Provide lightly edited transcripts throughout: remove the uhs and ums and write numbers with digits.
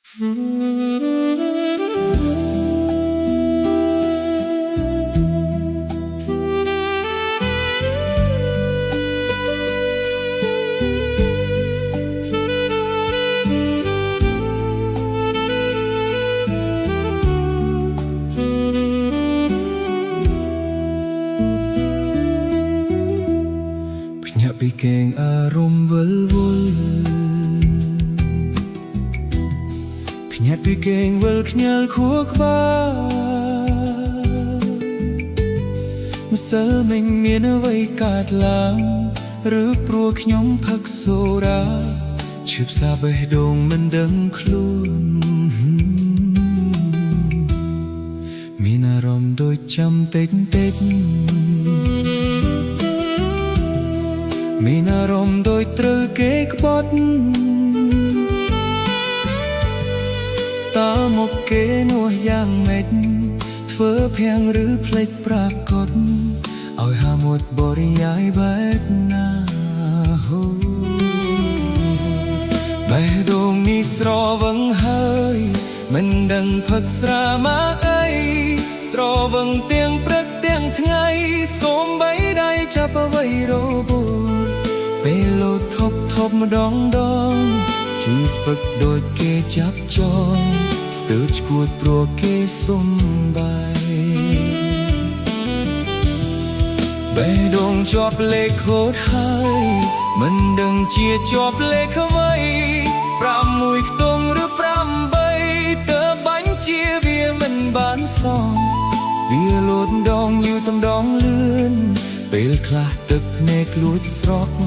ពីកេងអារម្មណ៍វិលវល់ភ្ញាក់ពីកេងវិលខ្ញាល់ខួរក្បាលម្សិលមិញមានអ្វីកើតឡើងឬព្រោះខ្ញុំផឹកសូរ៉ាឈឺផ្សាបេះដូងមិនដឹងខ្លួនមានអារម្មណ៍ដូចចាំតិចមានអារម្មណ៍ដូចត្រូវគេក្បត់តើមកគេនោះយ៉ាងម៉េចធ្វើភាំងឬភ្លេចប្រាកដឲ្យហាមុតបរិយាយបែបណាបេះដូងនេះស្រវឹងហើយមិនដឹងផឹកស្រាមកអីស្រវឹងទាំងព្រឹកទាំងថ្ងៃសូមបីដៃចាប់អ្វីរបូតពេលលោតថប់ម្ដងជឿស្ពឹកដូចគេចាប់ចងស្ទើរឈួតព្រោះគេសុំបាយបេះដូងជាប់លេខខូចហើយមិនដឹងជាជាប់លេខអ្វី6ខ្ទង់ឬ8តើបាញ់ជាវាមិនបានសងវាលោតម្ដងយូរម្ដងលឿនពេលខ្លះទឹកភ្នែកលួចស្រក់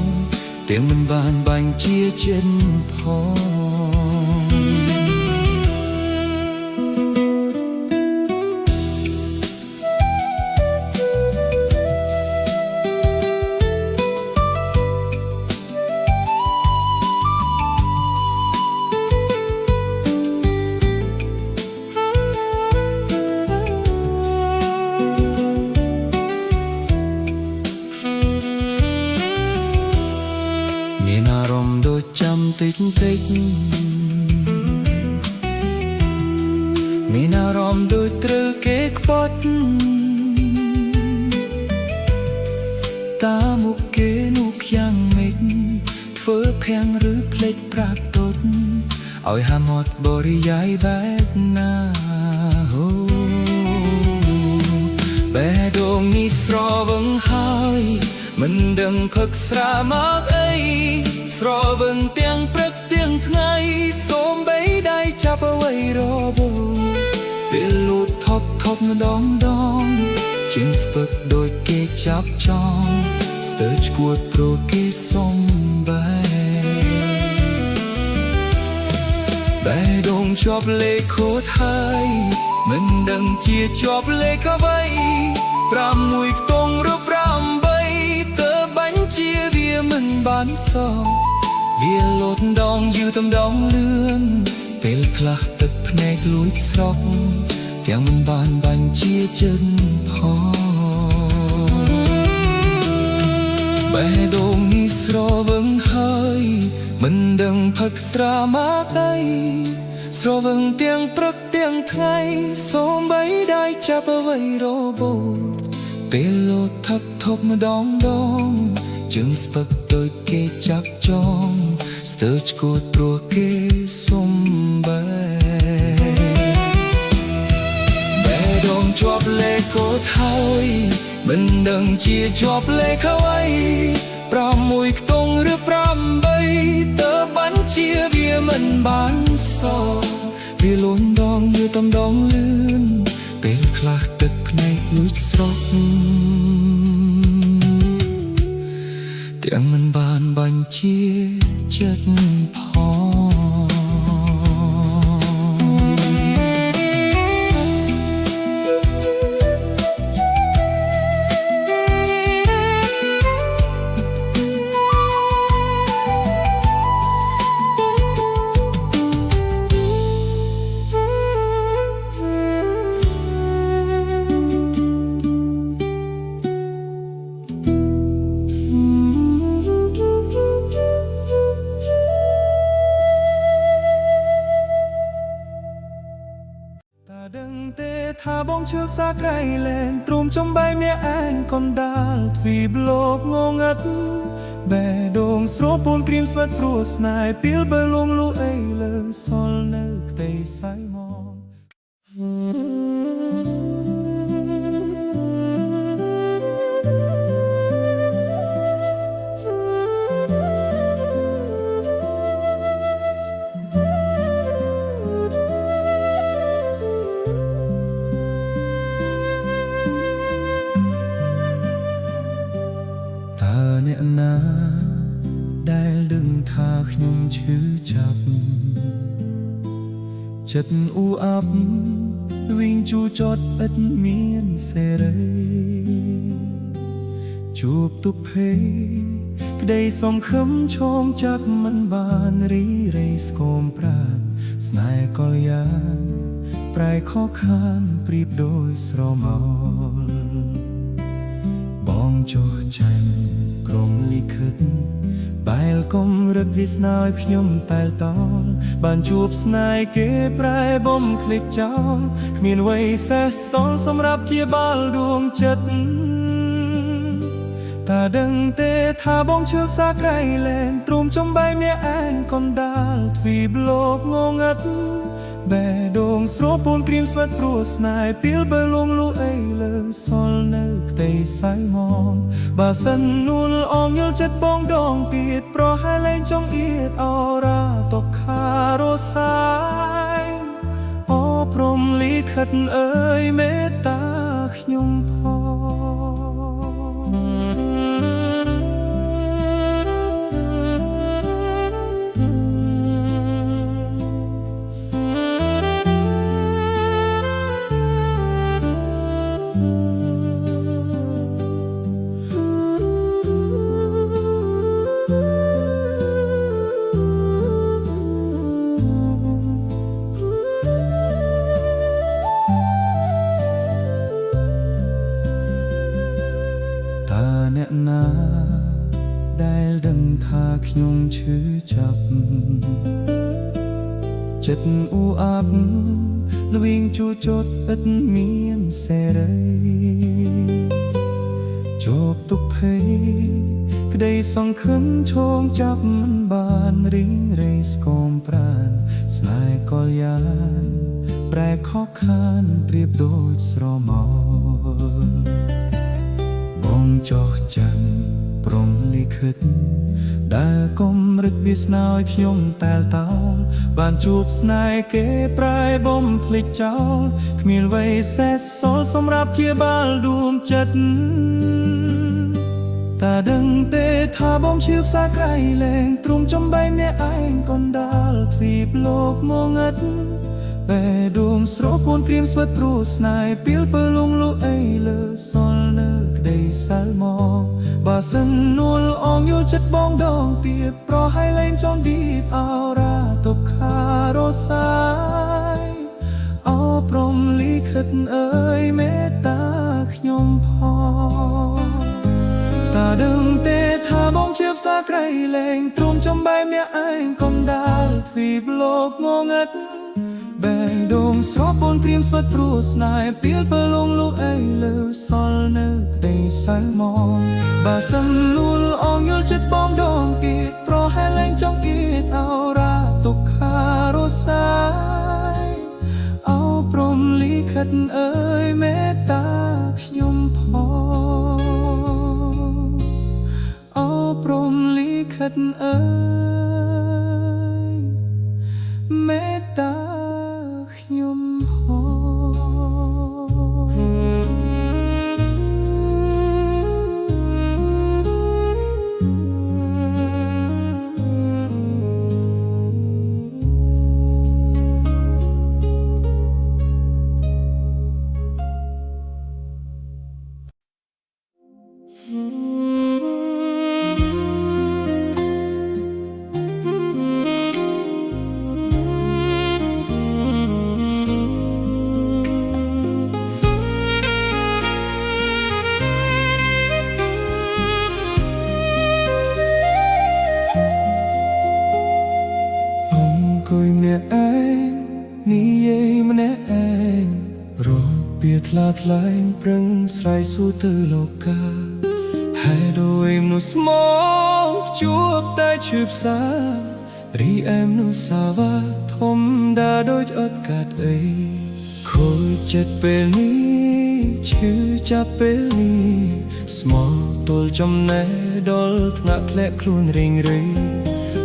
ទាំងមិនបានបាញ់ជាចិត្តផងមានអារម្មណ៍ដូចចាំតិចមានអារម្មណ៍ដូចត្រូវគេក្បត់តើមុខគេនោះយ៉ាងម៉េចធ្វើភាំងឬភ្លេចប្រាកដឲ្យហាមាត់បរិយាយបែបណាបេះដូងនេះស្រវឹងហើយមិនដឹងផឹកស្រាមកអីស្រវឹងទាំងព្រឹកទាំងថ្ងៃសូមបីដៃចាប់អ្វីរបូតពេលលូតថប់ម្ដងជើងស្ពឹកដូចគេចាប់ចងស្ទើរឈួតព្រោះគេសុំបាយបេះដូងជាប់លេខខូចហើយមិនដឹងជាជាប់លេខអ្វី6ខ្ទង់ឬ8តើបាញ់ជាវាមិនបានសងវាលោតម្ដងយូរម្ដងលឿនពេលខ្លះទឹកភ្នែកលួចស្រក់ទាំងមិនបានបាញ់ជាចិត្តផងបេះដូងនេះស្រវឹងហើយមិនដឹងផឹកស្រាមកអីស្រវឹងទាំងព្រឹកទាំងថ្ងៃសូមបីដៃចាប់អ្វីរបូតពេលលោតថប់ម្ដងជើងស្ពឹកដូចគេចាប់ចងស្ទើរឈួតព្រោះគេសុំបាយបេះដូងជាប់លេខខូចហើយមិនដឹងជាជាប់លេខអ្វី6ខ្ទង់ឬ8តើបាញ់ជាវាមិនបានសងវាលួនដងយូរម្ដងលឿនពេលខ្លះទឹកភ្នែកលួចស្រក់ទាំងមិនបានបាញ់ជាចិត្តផង ថាបងឈើសាក្រៃលែនទ្រុំចំបៃមាអានកណ្ដាលទ្វីបលោកងងឹតបេះដូងស្រពូនក្រៀមស្វិតព្រោះស្នេហ៍ពីលបើលងលូអីលើសល់នៅផ្ទៃសៃមកអ្នកណាដែលដឹងថាខ្ញុំឈឺចាប់ចិត្តអ៊ូអាប់វិញជួចត់ឥតមានសេរីជួបទុកភេក្តីសង្ឃឹមឈោងចាប់មិនបានរីរៃស្គមប្រាណស្នេហ៍កលយានប្រែខកខានប្រៀបដូចស្រមោលបងចុះចាញ់ក្រុមលិខិតបែលកុំរឹកវាស្នើឲ្យខ្ញុំតែលតលបានជួបស្នេហ៍គេប្រែបំភ្លេចចោលគ្មានអ្វីសេះសល់សម្រាប់ព្យាបាលដួងចិត្តតែដឹងទេថាបងឈើសាក្រៃលែនទ្រុំចំបៃមាអានកណ្ដាលទ្វីបលោកងងឹតបេះដូងស្រពូនក្រៀមស្វិតព្រោះស្នេហ៍ពីលបើលងលូអីលើសល់នៅផ្ទៃសៃមកបើសិននួលអងយល់ចិត្តបងដងទៀតប្រហែលលែងចង់អៀតអរ៉ាតកខារសាយអព្រមលិខិតអើយមេត្តាខ្ញុំផងអ្នកណាដែលដឹងថាខ្ញុំឈឺចាប់ចិត្តអ៊ូអាប់ល្វីងជួចត់ឥតមានសេរីជួបទុកភ័យក្តីសង្ឃឹមឈោងចាប់មិនបានរីងរៃស្គមប្រាណស្នេហ៍កលយានប្រែខកខានប្រៀបដូចស្រមោលបងចោះចាញ់ព្រមលិខិតដែលកុំរឹកវាស្នើឲ្យខ្ញុំតែលតោលបានជួបស្នេហ៍គេប្រែបំភ្លេចចោលគ្មានអ្វីសេះសល់សម្រាប់ព្យាបាលដួងចិត្តតែដឹងទេថាបងឈឺផ្សាក្រៃលែងទ្រុំចំបៃម្នាក់ឯងកណ្ដាលទ្វីបលោកងងឹតបេះដូងស្រពូនក្រៀមស្វិតព្រោះស្នេហ៍ពីលបើលងលូអីលើសល់នៅក្តីសៅមកបើសិននួលអងយល់ចិត្តបងដងទៀតប្រហែលលែងចង់ឌីតអរ៉ាតបខារសាយអព្រមលិខិតអើយមេត្តាខ្ញុំផងតែដឹងទេថាបងជាផ្សាក្រៃលែងទ្រុំចំបៃម្នាក់ឯងកណ្ដាលទ្វីបលោកងងឹតបេះដូងស្រពូនក្រៀមស្វិតព្រោះស្នេហ៍ពីលបើលងលូអីលើសល់នៅក្តីសៅមកបើសិននួលអងយល់ចិត្តបងដងទៀតប្រហែលលែងចង់អៀតអរ៉ាទុកខារសាយអព្រមលិខិតអើយមេត្តាខ្ញុំផងអព្រមលិខិតអើយមេត្តាខ្ញុំអង្គុយម្នាក់ឯងនិយាយម្នាក់ឯងរក biệt là lại prưng sài su từ lô ca hai đôi em nụ mó chuộc tay chụp xa ri em nụ xa va thom đã đôi ớt cát ấy khôi chết bê ní chứ cha bê ní small tol trong nè đol ngạc lẹ khuôn rình rì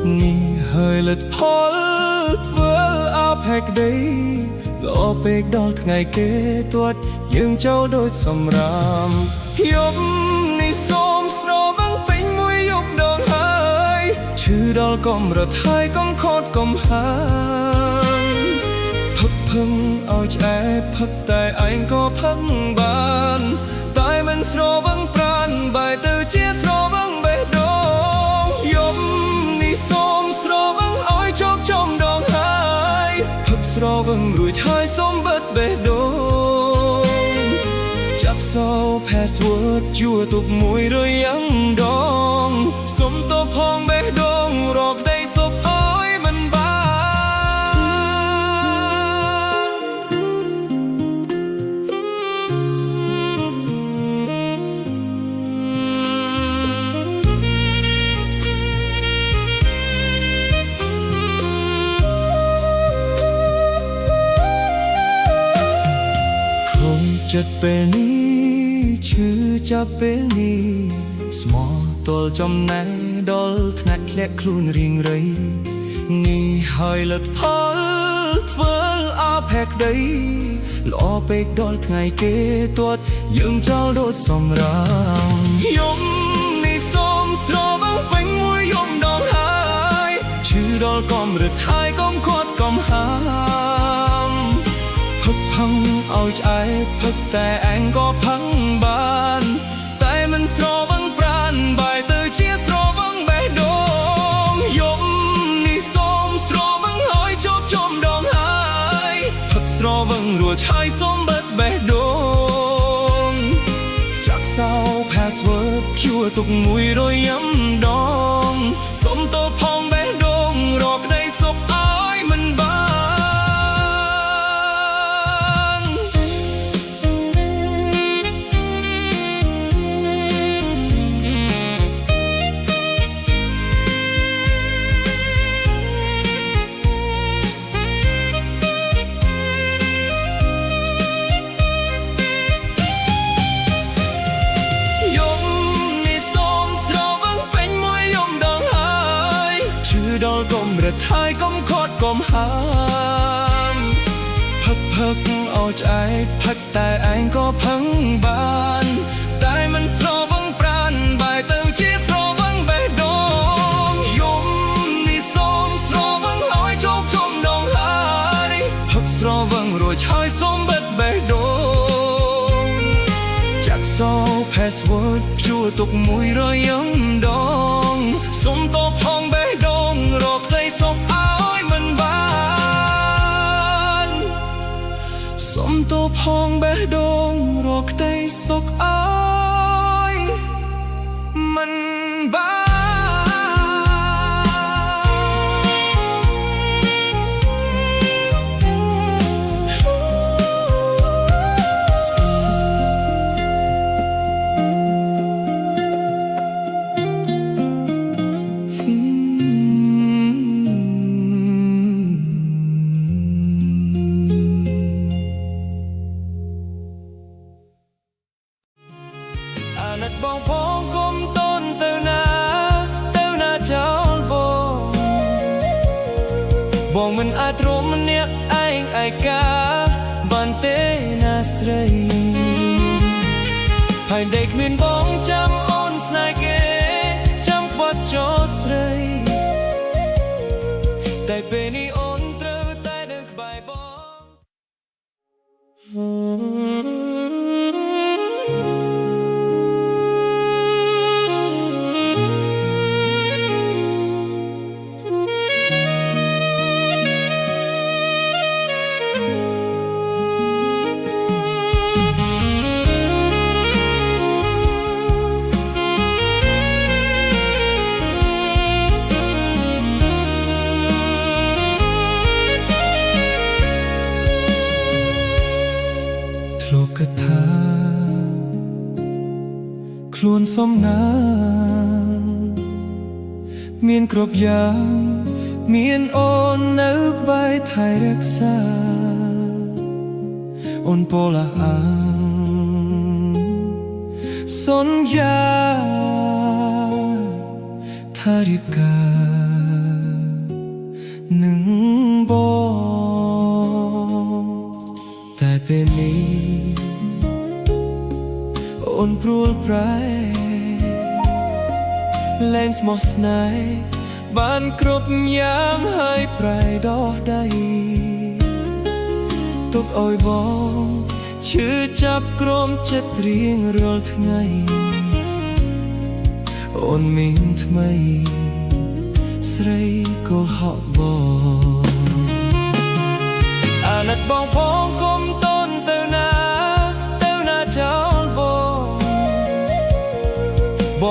ní hơi lật phol vỡ áp hẹt đây lọ bếch đol ngày kế tuột dương châu đôi sầm ram yếm ní xôm sro vắng bánh mũi yếm đong hai chữ đol com rật hai con khót com hai phấp phăng ao trái phấp tại anh có phấp bàn tại mình sro vắng pran bài từ chia sro vắng bê đong yếm ní xôm sro vắng oi chốc trong đong hai phấp sro vắng rủi hai xôm bớt bê đong chắc sau password chua tục mùi rồiยังดองสมตัวพองเบดงรอกได้ศพอ้อยมันบานคงจะเป็นชื่อจะเป็นนี่ small ตัวจำแนดอลถนัดและคลุนริงไรนี่ให้เลิกพอลเฟิลอาแพกได้ลอเปกดอลไงเกตัวยังเจ้าโดดสมรามยมนี่สมสรบังเป็นมวยยมดองหายชื่อดอลกอมหรือไทยกอมขวดกอมหามพักพังเอาใจพักแต่แองก็พังบานแต่มันสรบังปราณบายเตอเชียสรบังแบดงยมนี่สมสรบังหอยชอบจมดองหายพักสรบังรัวชายสมบัดแบดงจากเศร้าพาสเวิร์ดคิวตุกมุยโรยย้ำดองสมตัวพองแบดงรอกได้ศพอ้อยมันบดอลกลมระทายก้มคอดก้มหามพักพักเอาใจพักแต่แองก็พังบานแต่มันสรวังปราณบายเติงชีสรวังแบดงยมนี่สมสรวังหอยโจกจมดองหายพักสรวังรวยชายสมบัดแบดงจากโซ่พาสเวิร์ดจัวตกมุยรอยยังดองสมโตพองแบดงรอกได้ศพอ้อยมันบานสมโตพองแบดงรอกได้ศพอ้อยมันบานนัดบองพองกลมต้นเต้านาเจ้าบองมันอาตรมมันเนี่ยไอ้กาบันเตนาสไรให้เด็กมินบองจำอ่อนสนายเกจำกวัดจอสไรแต่เป็นอีอ่อนเตอแต่ดึกใบบอง ខ្លួនសំណាងមានគ្រប់យ៉ាងមានអូននៅក្បែរថែរក្សាអូនពោលអាងសន្យាថារៀបការនឹងបងតែពេលនេះអូនព្រួលប្រែលែងស្មោះស្នេហ៍បានគ្រប់យ៉ាងហើយប្រែដោះដៃទុកឲ្យបងឈឺចាប់ក្រោមចិត្តរៀងរាល់ថ្ងៃអូនមានថ្មីស្រីក៏ហក់បងអាណិតបងផងគុំតូនទៅណាចោលប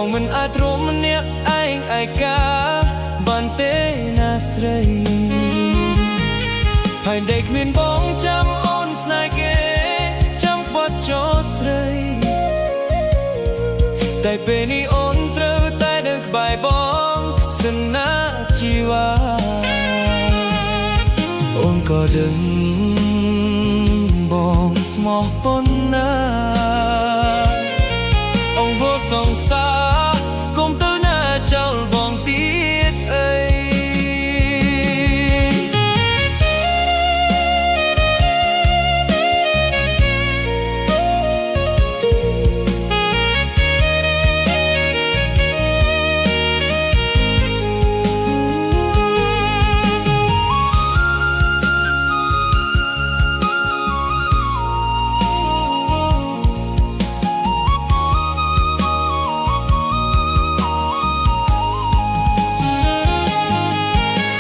ងមិនអាចរំម្នាក់ឯងឯកាបានទេណាស្រីហើយដេកមានបងចាំអូនស្នេហ៍គេចាំបត់ចោលស្រីតែពេលនេះអូនត្រូវតែនៅក្បែរបងសិនណាជីវ៉ាអូនក៏ដឹងបងស្មោះប៉ុណ្ណាអង្គvôសង្សារកុំទៅណាចោលបងទៀតអី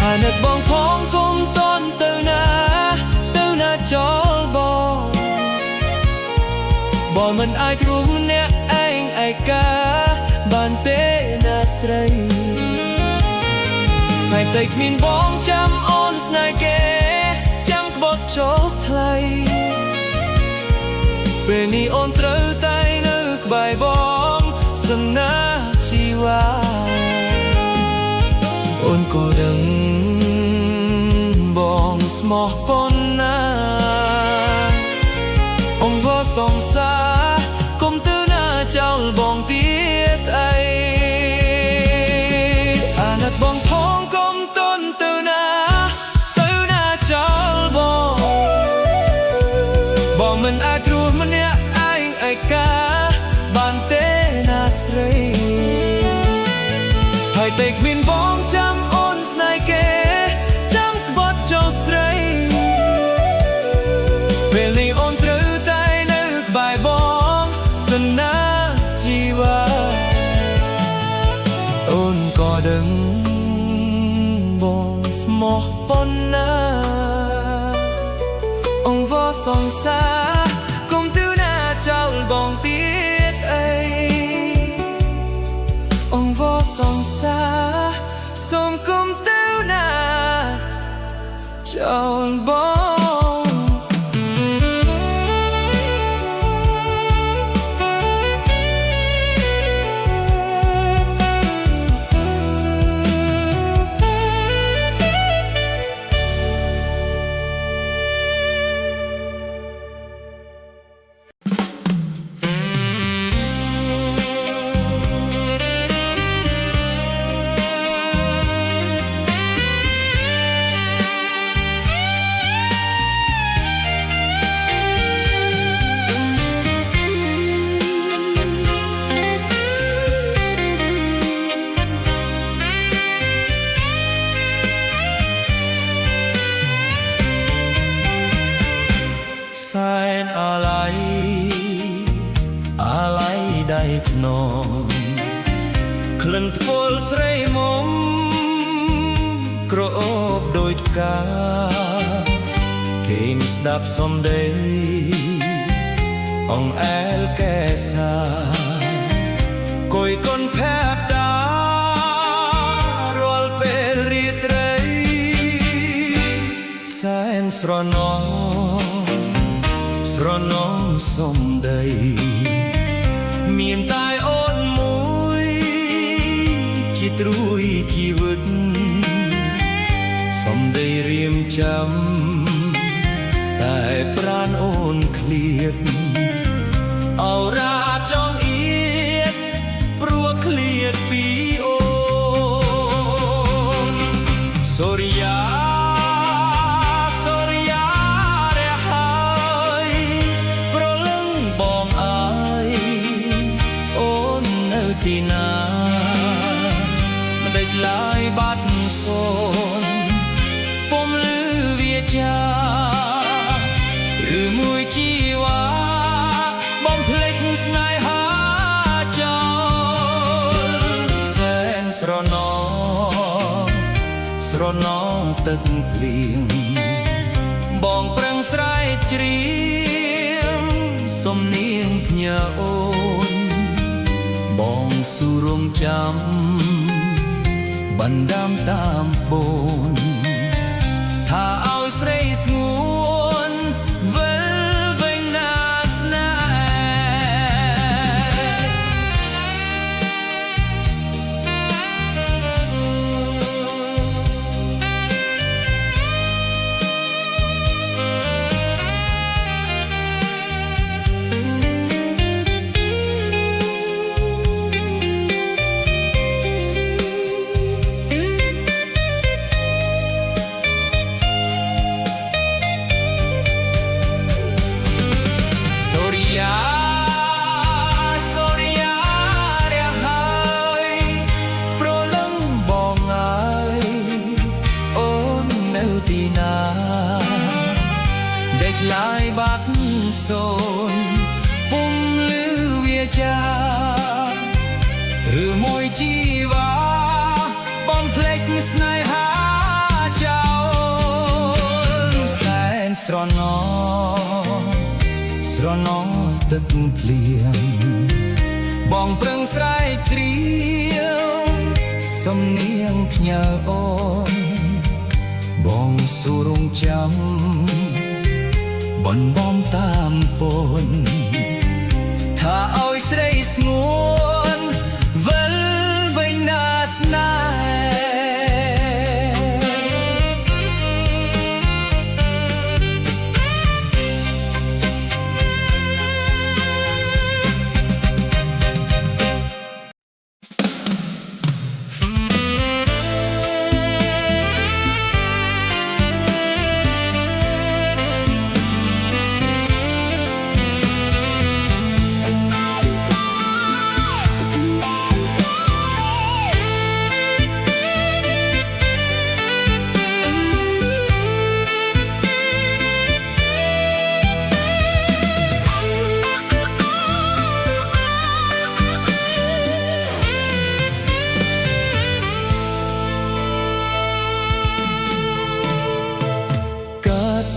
អាណិតបងផងគុំតន់ទៅណាចោលបងមិនអាចរួមអ្នកឯងឯកាបានទេណាស្រីហើយតែគ្មានបងចាំអូនស្នេហ៍គេចាំក្បត់ចោលថ្លៃពេលនេះអូនត្រូវតែនៅក្បែរបងសិនណាជីវ៉ាអូនក៏ដឹងបងស្មោះប៉ុណ្ណាអង្គvôសង្សារកុំទៅណាចោលបងទៀតអីអាណិតបងផងកុំតន់ទៅណាចោលបងមិនអាចរស់ម្នាក់ឯងឯកាបានទេណាស្រីហើយតែគ្មានបងចាំអូនស្នេហ៍គេចាំក្បត់ចោលស្រីពេលនេះអូនត្រូវតែនៅក្បែរបងសិនណាជីវ៉ាអូនក៏ដឹងបងស្មោះប៉ុណ្ណាអង្គvôសង្សារកុំទៅណាចោលបងទៀតអីអង្គvôសង្សារសូមកុំទៅណាចោលបង ថ្នមក្លិនថ្ពុលស្រីមុំក្រអូបដូចផ្កាគេងស្ដាប់សំដីអងអែលកែសាគួយកូនផែបដារាល់ពេលរាត្រីសែនស្រណោមសំដីមានតែអូន ត្រួយជីវិតសំដីរៀមចាំតែប្រាណអូនឃ្លាតអរ៉ាចងអៀតព្រោះឃ្លាតពីអូនសូរិយារះហើយប្រលឹងបងអើយអូននៅទីណាមិនដេចឡើយបាត់សូនពុំលឺវាចាឬមួយជីវ៉ាបំភ្លេចស្នេហាចោលសែនស្រណងទឹកភ្លៀងបងប្រឹងស្រែកច្រៀងសំនៀងភ្ញាអូនបងស៊ូរងចាំបណ្ដាំតាមបូនថាឲ្យស្រីស្ងួនវិលវិញណាស្នេទីណាដេកឡាយបាត់សូនពុំលឺវាចាឬមួយជីវ៉ាបំភ្លេចស្នេហាចោលសែនស្រណងទឹកភ្លៀងបងប្រឹងស្រែកច្រៀងសំនៀងភ្ញាអូនបងស៊ូរងចាំbon bomតាមពនថាឲ្យស្រីស្ងួនវិលវិញណាស្នេ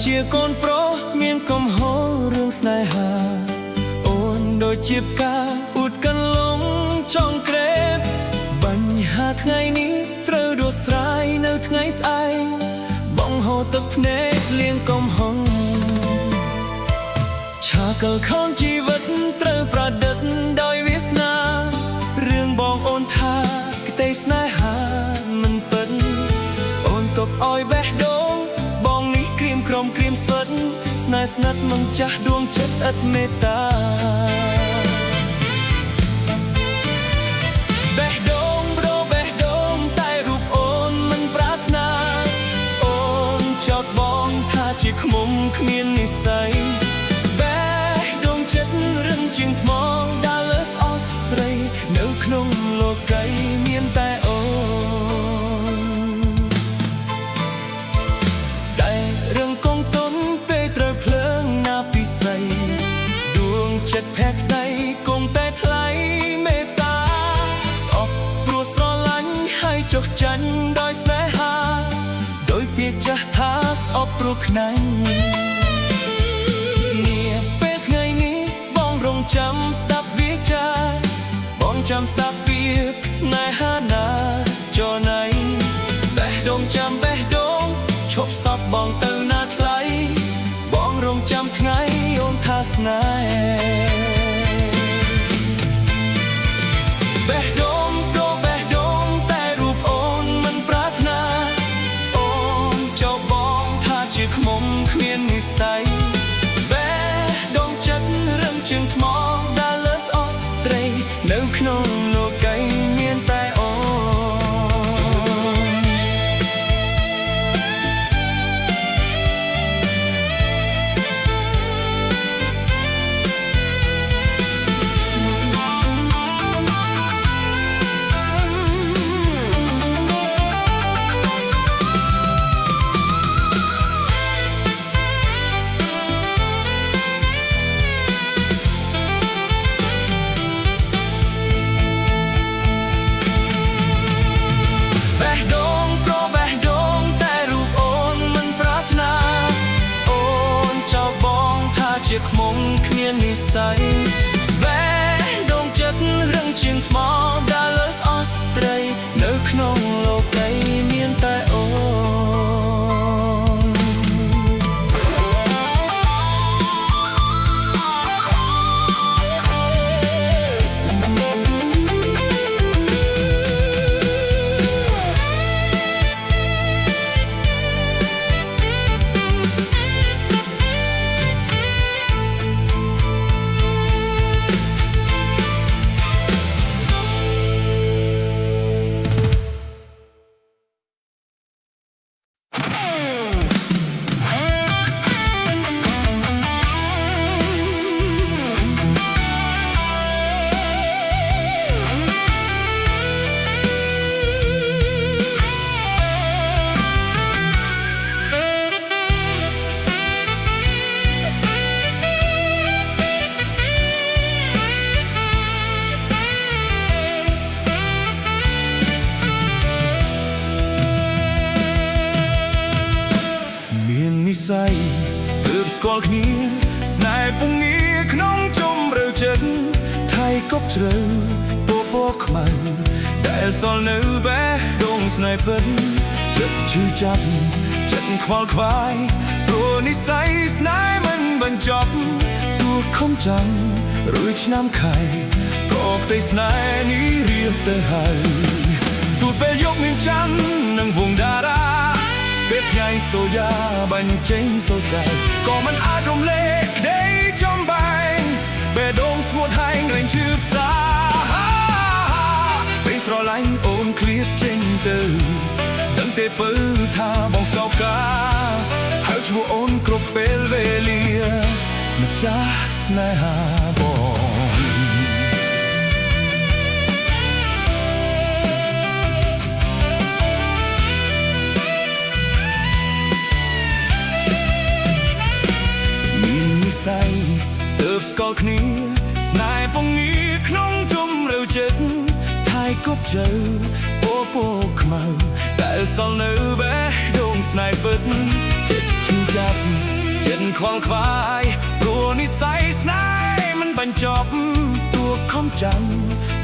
ជាកូនប្រុសមានកំហុសរឿងស្នេហាអូនដូចជាផ្កាអ៊ូតកាន់លងចង់ក្រេបបញ្ហាថ្ងៃនេះត្រូវដោះស្រាយនៅថ្ងៃស្អែកបងហូរទឹកភ្នែកលាងកំហុសឆាកលខំជីវិតត្រូវប្រឌិតដោយវាសនារឿងបងអូនថាក្តីស្នេហាមិនពិតអូនទុកឲ្យបេះដូងក្រុមក្រៀមស្វិតស្នេហ៍ស្និទ្ធមិនចាស់ដួងចិត្តឥតមេត្តាបេះដូងបេះដូងតែរូបអូនមិនប្រាថ្នាអូនចោទបងថាជាឃ្មុំគ្មាននិស្ស័យបេះដូងចិត្តរឹងជាងថ្មដើរលើស្អស្ត្រីនៅក្នុងលោកីមានតែអូនចិត្តភក្តីគង់តែថ្លៃមេត្តាស្អប់ព្រោះស្រឡាញ់ហើយចុះចាញ់ដោយស្នេហាដោយពាក្យចាស់ថាស្អប់ព្រោះខ្នាញ់នាពេលថ្ងៃនេះបងរងចាំស្ដាប់វាចាបងចាំស្ដាប់ពាក្យស្នេហាណាចរណៃបេះដូងចាំបេះដូងឈប់សពបងទៅណាថ្លៃបងរងចាំថ្ងៃអូនថាស្នេហ៍បេះដូងតែ គ្មាននិស្ស័យបេះដូងចិត្តរឹងជាងថ្មដែលលើស្អុយស្ត្រីនៅក្នុងលោកីមានតែអូនជាខ្មុំគ្មាននិស្ស័យបេះដូងចិត្តរឹងជាងថ្មដែលលើស្អុយស្ត្រីនៅក្នុងលោកីមានតែអូនទើបស្គាល់គ្នាស្នេហ៍ពងងារក្នុងជម្រៅចិត្តថៃកប់ជ្រៅពពកខ្មៅដែលសល់នៅបេះដូងស្នេហ៍ពិតចិត្តឈឺចាប់ចិត្តខ្វល់ខ្វាយព្រោះនិស្ស័យស្នេហ៍មិនបញ្ចប់ទោះខំចាំរួចឆ្នាំខែក៏ផ្ទៃស្នេហ៍នេះរៀបទៅហើយទោះពេលយកនាងច័ន្ទនិងវងតារាពេលថ្ងៃសូយ៉ាបញ្ចេញសូរស័យក៏មិនអាចរំលែកក្តីចំបែងបេះដូងស្ងួតហែងរែងឈឺផ្សាពេលស្រឡាញ់អូនឃ្លាតចេញទៅដឹងទេពើថាបងសោកកាហើយឈ្មោះអូនគ្រប់ពេលវេលាម្ចាស់ស្នេហាបងទើបស្គាល់គ្នាស្នេហ៍ពងងារក្នុងជម្រៅចិត្តថៃគប់ជើពពកខ្មៅដែលសល់នៅបេះដូងស្នេហ៍ពិតចិត្តឈឺចាប់ចិត្តខ្វល់ខ្វាយព្រោះនិស្ស័យស្នេហ៍មិនបញ្ចប់ទោះខំចាំ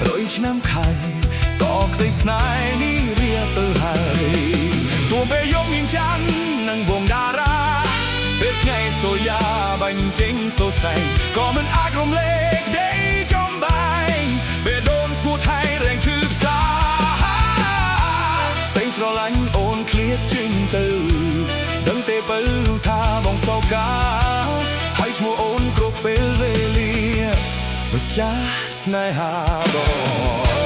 រយឆ្នាំខែក៏ក្តីស្នេហ៍នេះរៀបទៅហើយទោះពេលយកនាងច័ន្ទនិងវងតារាពេលថ្ងៃសូយ៉ាបញ្ចេញសូរស័យក៏មិនអាចរំលែកក្តីចំបែងបេះដូងស្ងួតហែងរែងឈឺផ្សាពេលស្រឡាញ់អូនឃ្លាតចេញទៅដឹងទេពើថាបងសោកកាហើយឈ្មោះអូនគ្រប់ពេលវេលាម្ចាស់ស្នេហាបង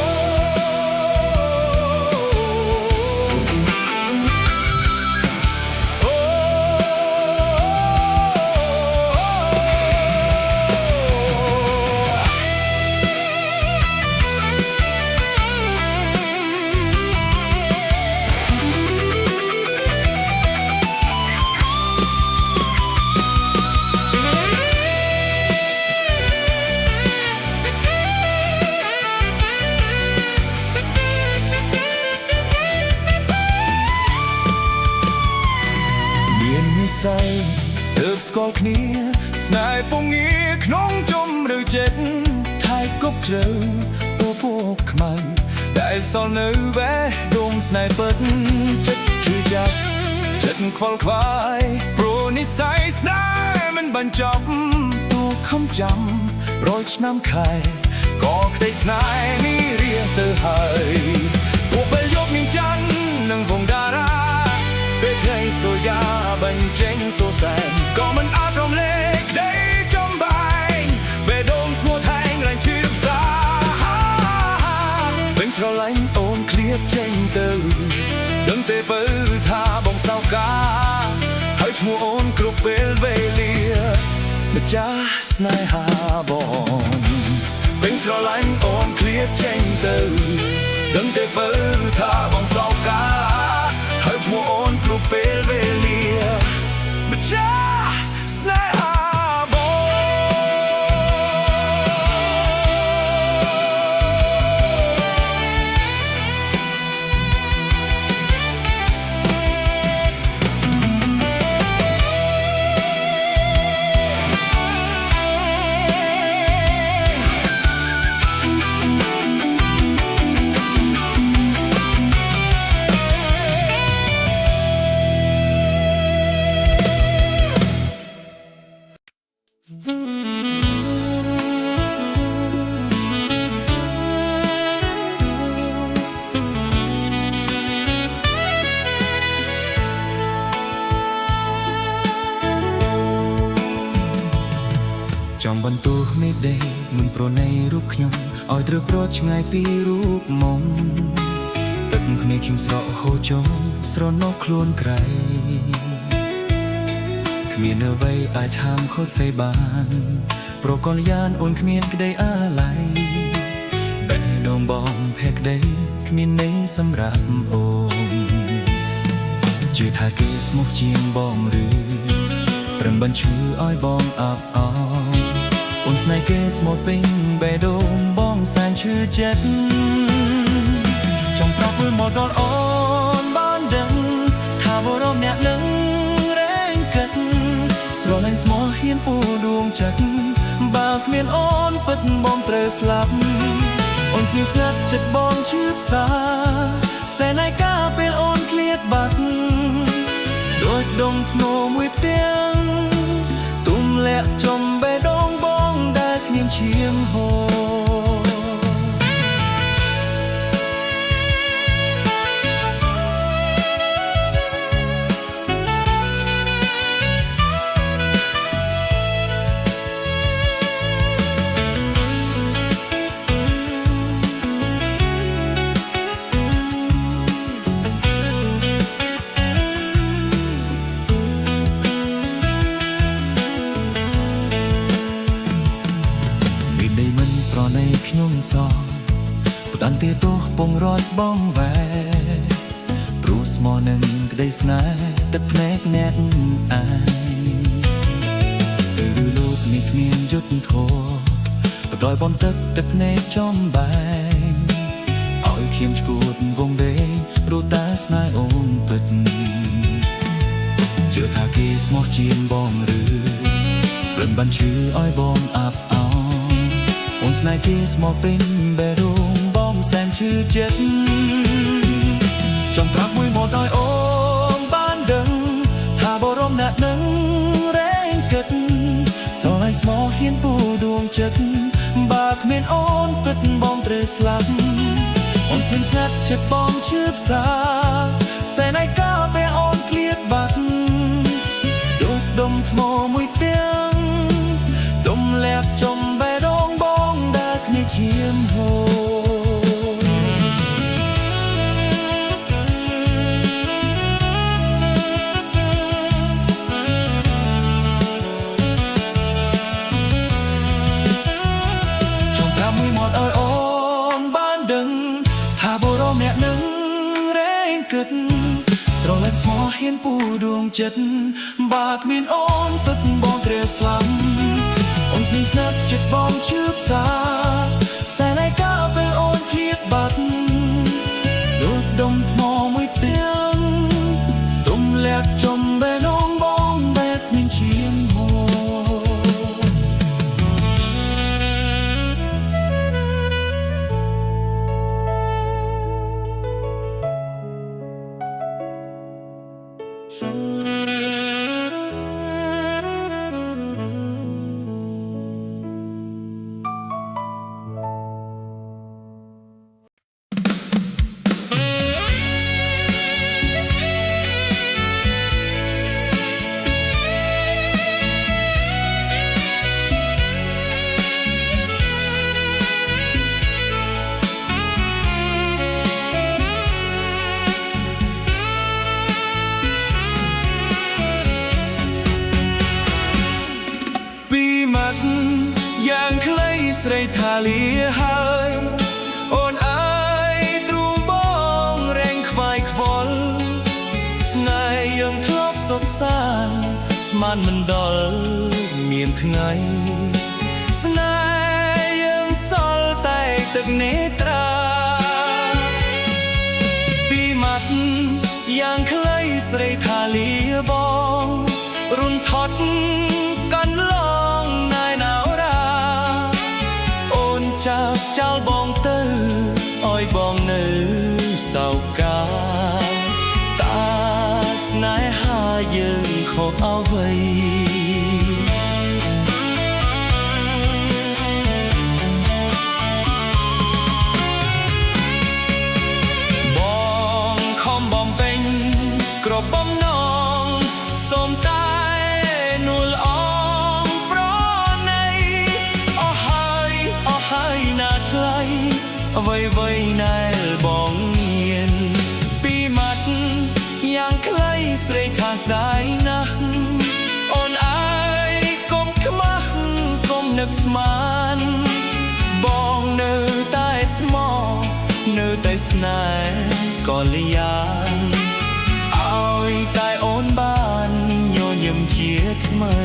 ទើបស្គាល់គ្នាស្នេហ៍ពងងារក្នុងជម្រៅចិត្តថៃគប់ជ្រៅពពកខ្មៅដែលសល់នៅបេះដូងស្នេហ៍ពិតចិត្តឈឺចាប់ចិត្តខ្វល់ខ្វាយព្រោះនិស្ស័យស្នេហ៍មិនបញ្ចប់ទោះខំចាំរយឆ្នាំខែក៏ក្តីស្នេហ៍នេះរៀបទៅហើយពួកពេលយកនាងច័ន្ទនិងវងតារាពេលថ្ងៃស soya bánh chanh xô xanh có mình ở trong lệ đây trong bài về đông mua thanh lành chim xa bên sau lánh ôn clip tranh từ đấng tê bơ tha bóng sao cá hãy mua ôn cướp về lia được cha snai hà bòn bên sau lánh ôn clip tranh từ đấng tê bơ tha bóng sao cá hãy mua ôn cướp về lia được cha snai hà bòn trongបន្ទោះមេដេមិនប្រណីរូបខ្ញុំឲ្យត្រូវប្រឆ្ងាយពីរូបមុំទឹកភ្នែកខ្ញុំស្រក់ហូរចុះស្រណោះខ្លួនក្រៃគ្មានអ្វីអាចហាមខុសស្អីបានប្រកលយ៉ាងអូនគ្មានក្តីអាឡ័យបេះដូងបងភ័យក្តីគ្មានន័យសម្រាប់អូនជឿថាគេស្មោះជាងបងឬប្រឹងបញ្ឈឺឲ្យបងអាប់អោអូនស្នេហ៍គេស្មោះពេញបេះដូងបងសែនឈឺចិត្តចង់ប្រាប់មួយមកដល់អូនបានដឹងថាបរមអ្នកនឹងរែងកិតស្រលាញ់ស្មោះហ៊ានពូដួងចិត្តបើគ្មានអូនពិតបងត្រូវស្លាប់អូនស្ងៀមស្ងាត់ចិត្តបងឈឺផ្សាសែនឯកាពេលអូនឃ្លាតបាត់ដូចដងធ្នោមួយផ្ទាំងទុំលាក់ចំបេះដូងបងដែលគ្មានឈាមហូរខ្ញុំសងពុតអន្ទាទោះពងរត់បងវ៉ែព្រោះស្មោះនឹងក្តីស្នេហ៍ទឹកភ្នែកអ្នកអាយឬលោកនេះគ្មានយុទ្ធធម៌បដោយបំទឹកភ្នែកចំបែងឲ្យខៀមឈួតវងវែងព្រោះតែស្នេហ៍អូនពិតជឿថាគេស្មោះជាងបងឬរំបានឈឺឲ្យបងអាប់អោអូនស្នេហ៍គេស្មោះពេញបេះដូងបងសែនឈឺចិត្តចង់ប្រាប់មួយមកឲ្យអូនបានដឹងថាបរមអ្នកនឹងរែងគិតស្រឡាញ់ស្មោះហ៊ានពូដួងចិត្តបើគ្មានអូនពិតបងត្រូវស្លាប់អូនស្ងៀមស្ងាត់ចិត្តបងឈឺផ្សាសែនឯកាពេលអូនឃ្លាតបាត់ដូចដុំថ្មមួយផ្ទាំងទុំលាក់ចំបេះដូងបងដែលគ្មានឈាមហូរចង់ប្រាប់មួយមកឲ្យអូនបានដឹងថាបរមអ្នកនឹងរែងគិតស្រលាញ់ស្មោះហ៊ានពូដួងចិត្តបើគ្មានអូនពិតបងត្រូវស្លាប់អូនស្ងៀមស្ងាត់ចិត្តបងឈឺផ្សាសែនឯកាពេលអូនឃ្លាតបាត់ដូចដុំថ្មមួយផ្ទាំងទុំលាក់ចំបេះដូងបងដែលគ្មានឈាមហូរ លាហើយអូនអើយទ្រូងបងរែងខ្វាយខ្វល់ស្នេហ៍យើងធ្លាប់សុខសាន្តស្មានមិនដល់មានថ្ងៃស្នេហ៍យើងសល់តែទឹកនេត្រាពីមាត់យ៉ាងខ្លីស្រីថាលាបងរុនថត់កាន់ឡងណែនអរាអូនចាប់ចោលបងទៅអោយបងនៅសោកាតាស្នេហាយើងខកអ្វីបងខំបំពេញក្របបំណងសូមតែនួលអងប្រណីអស់ហើយណាថ្លៃអ្វីណែលបងមានពីមាត់យ៉ាងខ្លីស្រីថាស្ដាយណាស់អូនអើយកុំខ្មាស់កុំនឹកស្មានបងនៅតែស្មោះនៅតែស្នេហ៍ក៏លយ៉ាងឲ្យតែអូនបានញញឹមជាថ្មី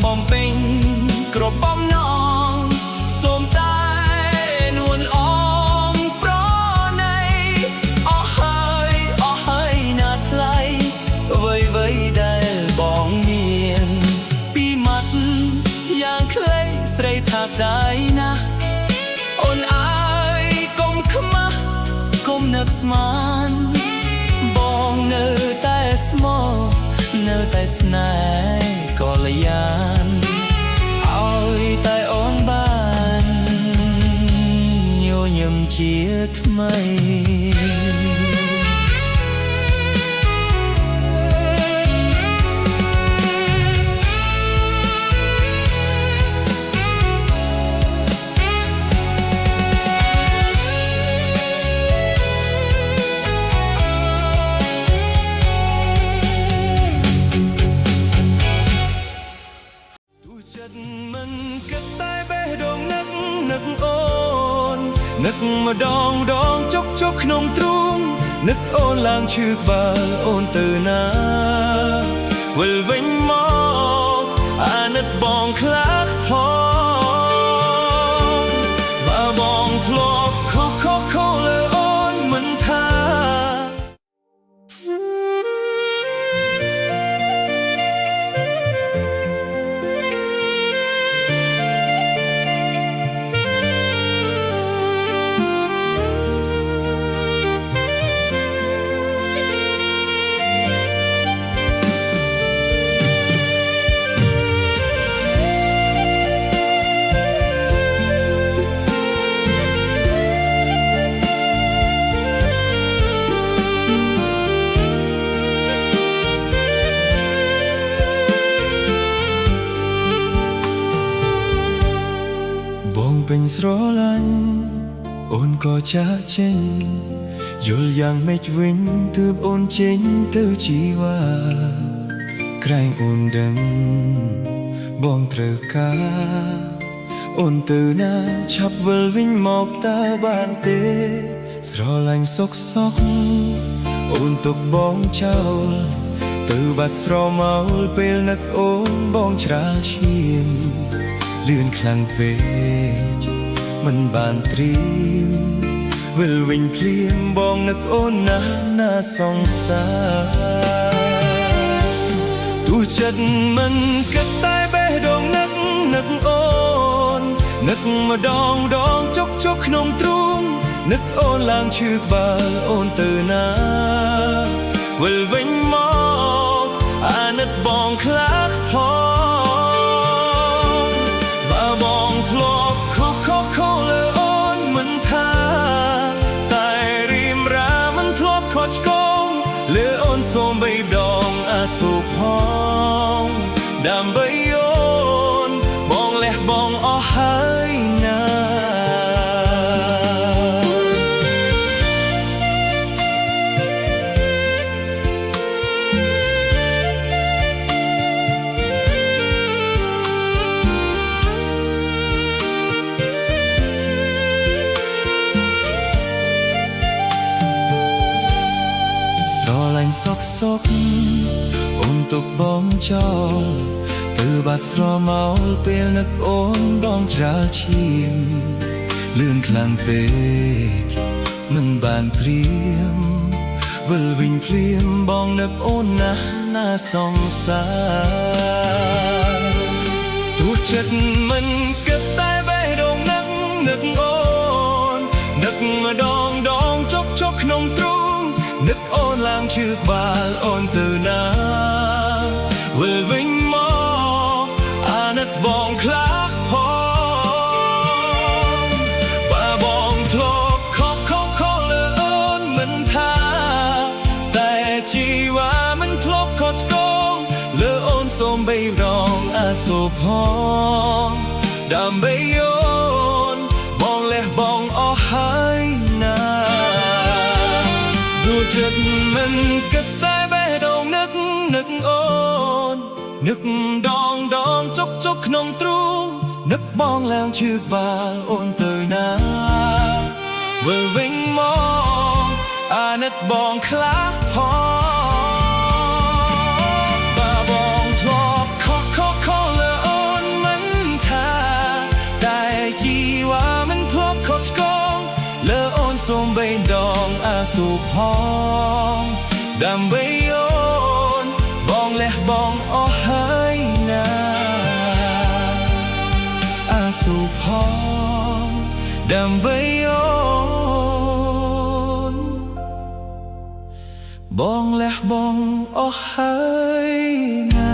បំពេញក្របបំណងសូមតែនួនអងប្រណីអស់ហើយណាថ្លៃអ្វីដែលបងមានពីមាត់យ៉ាងខ្លីស្រីថាស្ដាយណាស់អូនអើយកុំខ្មាស់កុំនឹកស្មានបងនៅតែស្មោះនៅតែស្នេហ៍ក៏លយ៉ាងឲ្យតែអូនបានញញឹមជាថ្មីមិនគិតតែបេះដូងនឹកអូននឹកម្ដងចុកក្នុងទ្រូងនឹកអូនឡើងឈឺក្បាលអូនទៅណាវិលវិញមកអាណិតបងខ្លះផងបើបងធ្លាប់ខុសលើអូនមិនថាបងពេញស្រឡាញ់អូនក៏ចាក់ចេញយល់យ៉ាងម៉េចវិញទើបអូនចេញទៅជីវ៉ាក្រែងអូនដឹងបងត្រូវការអូនទៅណាឆាប់វិលវិញមកតើបានទេស្រឡាញ់សុកអូនទុកបងចោលទៅបាត់ស្រមោលពេលនឹកអូនបងច្រាលឈាមលឿនខ្លាំងពេកមិនបានត្រៀមវិលវិញភ្លាមបងនឹកអូនណាសង្សារទូចិត្តមិនគិតតែបេះដូងនឹកអូននឹកម្ដងចុកក្នុងទ្រូងនឹកអូនឡើងឈឺក្បាលអូនទៅណា វិលវិញមកអាណិតបងខ្លះផងបើបងធ្លាប់ខុសលើអូនមិនថាតែរៀមរាមិនធ្លាប់ខុសឆ្គងលើអូនសូមបីដងអាសូរផងដើម្បីអូនបងលះបងអស់ហើយណាសុកអូនទុកបងចោលទើបបាត់ស្រមោលពេលនឹកអូនដងច្រាលឈាមលឿនខ្លាំងពេកមិនបានត្រៀមវិលវិញភ្លាមបងនឹកអូនណាស់ណាសង្សារទោះចិត្តមិនគិតតែបេះដូងនឹកអូននឹកម្ដងចុកក្នុងទ្រូងនឹកអូនឡើងឈឺក្បាលអូនទៅណាវិលវិញមកអាណិតបងខ្លះផងបើបងធ្លាប់ខុសលើអូនមិនថាតែជីវ៉ាមិនធ្លាប់ខុសឆ្គងលើអូនសូមបីដងអាសូរផងដើម្បីអូនបងលះបងអស់ហើយណាចិត្តមិនគិតតែបេះដូងនឹកអូននឹកដងចុកក្នុងទ្រូងនឹកបងឡើងឈឺក្បាលអូនទៅណាវិលវិញមកអាណិតបងខ្លះផងបើបងធ្លាប់ខុសលើអូនមិនថាតែជីវ៉ាមិនធ្លាប់ខុសឆ្គងលើអូនសូមបីដងអាសូរផងដើម្បីអូនបងលះបងអស់ហើយណាអាសូរផងដើម្បីអូនបងលះបងអស់ហើយណា